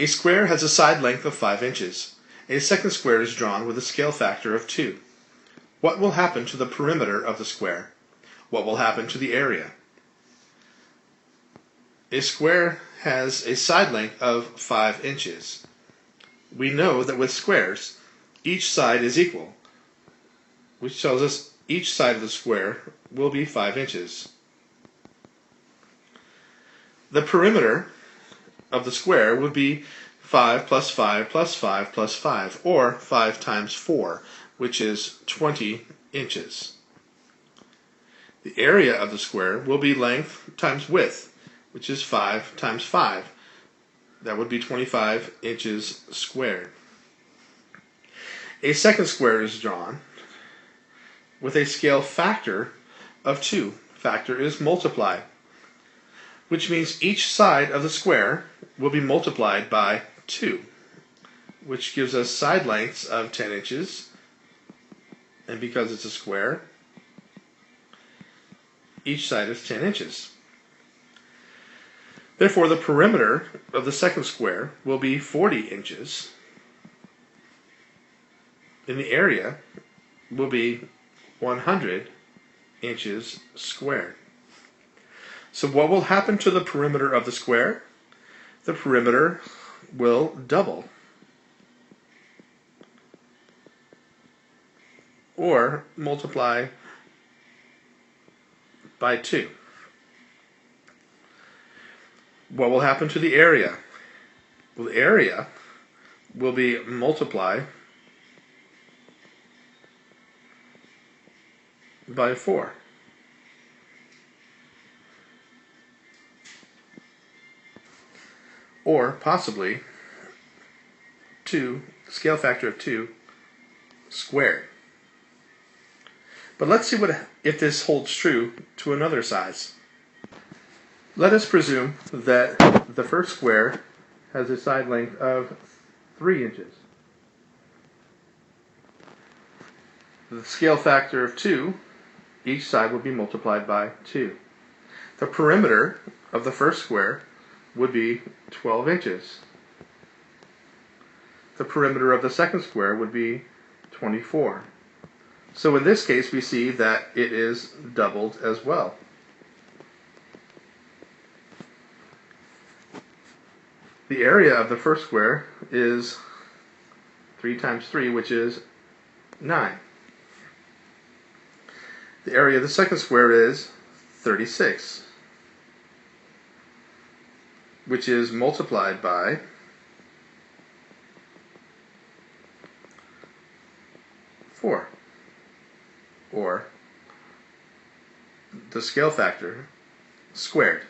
A square has a side length of 5 inches. A second square is drawn with a scale factor of 2. What will happen to the perimeter of the square? What will happen to the area? A square has a side length of 5 inches. We know that with squares, each side is equal, which tells us each side of the square will be 5 inches. The perimeter of the square would be 5 plus 5 plus 5 plus 5, or 5 times 4, which is 20 inches. The area of the square will be length times width, which is 5 times 5. That would be 25 inches squared. A second square is drawn with a scale factor of 2. Factor is multiply, which means each side of the square will be multiplied by 2, which gives us side lengths of 10 inches, and because it's a square, each side is 10 inches. Therefore, the perimeter of the second square will be 40 inches, and the area will be 100 inches squared. So what will happen to the perimeter of the square? The perimeter will double, or multiply by 2. What will happen to the area? Well, the area will be multiply by 4. Or possibly 2, scale factor of 2 squared. But let's see if this holds true to another size. Let us presume that the first square has a side length of 3 inches. The scale factor of 2, each side would be multiplied by 2. The perimeter of the first square would be 12 inches. The perimeter of the second square would be 24. So in this case, we see that it is doubled as well. The area of the first square is 3 times 3, which is 9. The area of the second square is 36, which is multiplied by 4, or the scale factor squared.